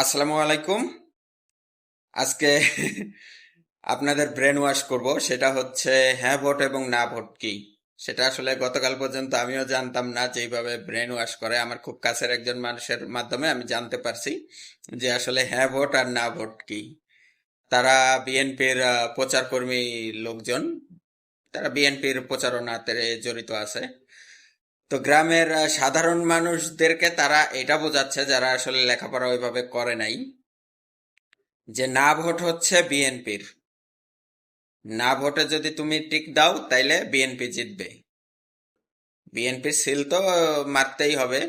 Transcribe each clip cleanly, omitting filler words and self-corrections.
আসসালামু আলাইকুম। আজকে আপনাদের ব্রেন ওয়াশ করব। সেটা হচ্ছে হ্যাঁ ভোট এবং না ভোট কি। সেটা আসলে গতকাল পর্যন্ত আমিও জানতাম না যে এইভাবে ব্রেন ওয়াশ করে। আমার খুব কাছের একজন মানুষের মাধ্যমে আমি জানতে পারছি যে আসলে হ্যাঁ ভোট আর না ভোট কি। তারা বিএনপির প্রচার কর্মী লোকজন, তারা বিএনপির প্রচারণাতে জড়িত আছে। তো গ্রামের সাধারণ মানুষদেরকে তারা এটা বোঝাচ্ছে যারা আসলে লেখাপড়া ওইভাবে করে নাই, যে না ভোট হচ্ছে বিএনপির। না ভোটে যদি তুমি টিক দাও তাইলে বিএনপি জিতবে। বিএনপির সিল তো মারতেই হবে।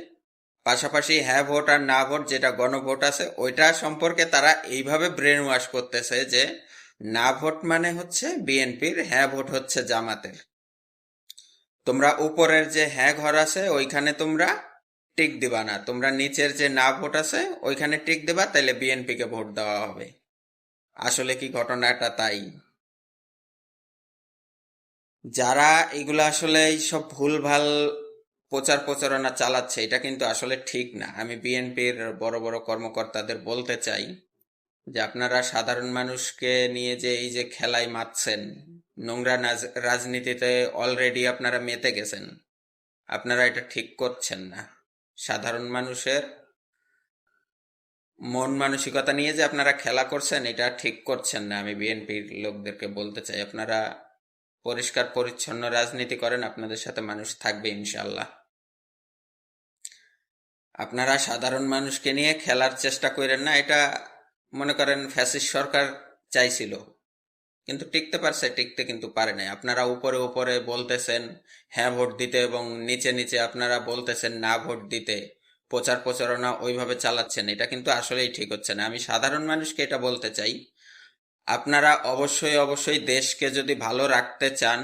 পাশাপাশি হ্যাঁ ভোট আর না ভোট যেটা গণভোট আছে ওইটা সম্পর্কে তারা এইভাবে ব্রেন ওয়াশ করতেছে যে না ভোট মানে হচ্ছে বিএনপির, হ্যাঁ ভোট হচ্ছে জামাতের। তোমরা উপরের যে হ্যাঁ ঘর আছে ওইখানে তোমরা টিক দিবা না, তোমরা নিচের যে না ভোট আছে ওইখানে টিক দিবা, তাইলে বিএনপি কে ভোট দেওয়া হবে। আসলে কি ঘটনাটা তাই? যারা এগুলো আসলে এইসব ভুলভাল প্রচার প্রচারণা চালাচ্ছে এটা কিন্তু আসলে ঠিক না। আমি বিএনপির বড় বড় কর্মকর্তাদের বলতে চাই যে আপনারা সাধারণ মানুষকে নিয়ে যে এই যে খেলায় মাতছেন, নোংরা রাজনীতিতে অলরেডি আপনারা মেতে গেছেন। আপনারা এটা ঠিক করছেন না। সাধারণ মানুষের মন মানসিকতা নিয়ে যে আপনারা খেলা করছেন এটা ঠিক করছেন না। আমি বিএনপির লোকদেরকে বলতে চাই আপনারা পরিষ্কার পরিচ্ছন্ন রাজনীতি করেন, আপনাদের সাথে মানুষ থাকবে ইনশাল্লাহ। আপনারা সাধারণ মানুষকে নিয়ে খেলার চেষ্টা করেন না। এটা মনে করেন ফ্যাসিস্ট সরকার চাইছিল, কিন্তু টিকতে পারছে, টিকতে কিন্তু পারে নাই। আপনারা উপরে উপরে বলতেছেন হ্যাঁ ভোট দিতে এবং নিচে নিচে আপনারা বলতেছেন না ভোট দিতে। প্রচার প্রচারণা ওইভাবে চালাচ্ছেন, এটা কিন্তু আসলেই ঠিক হচ্ছে না। আমি সাধারণ মানুষকে এটা বলতে চাই, আপনারা অবশ্যই অবশ্যই দেশকে যদি ভালো রাখতে চান,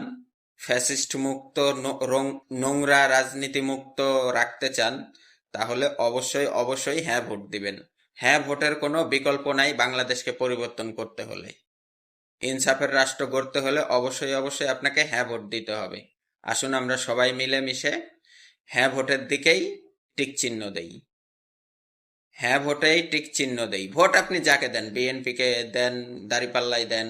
ফ্যাসিস্ট মুক্ত নোংরা রাজনীতি মুক্ত রাখতে চান, তাহলে অবশ্যই অবশ্যই হ্যাঁ ভোট দিবেন। হ্যাঁ ভোটের কোনো বিকল্প নাই বাংলাদেশকে পরিবর্তন করতে হলে। ইনসাফের রাষ্ট্র গড়তে হলে অবশ্যই অবশ্যই আপনাকে হ্যাঁ ভোট দিতে হবে। আসুন আমরা সবাই মিলে মিশে হ্যাঁ ভোটের দিকেই টিক চিহ্ন দেই। হ্যাঁ ভোটেই টিক চিহ্ন দেই। ভোট আপনি যাকে দেন, বিএনপি কে দেন, দাঁড়িপাল্লাই দেন,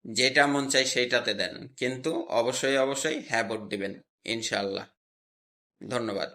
যেটা মন চাই সেইটাতে দেন, কিন্তু অবশ্যই অবশ্যই হ্যাঁ ভোট দিবেন ইনশাআল্লাহ। ধন্যবাদ।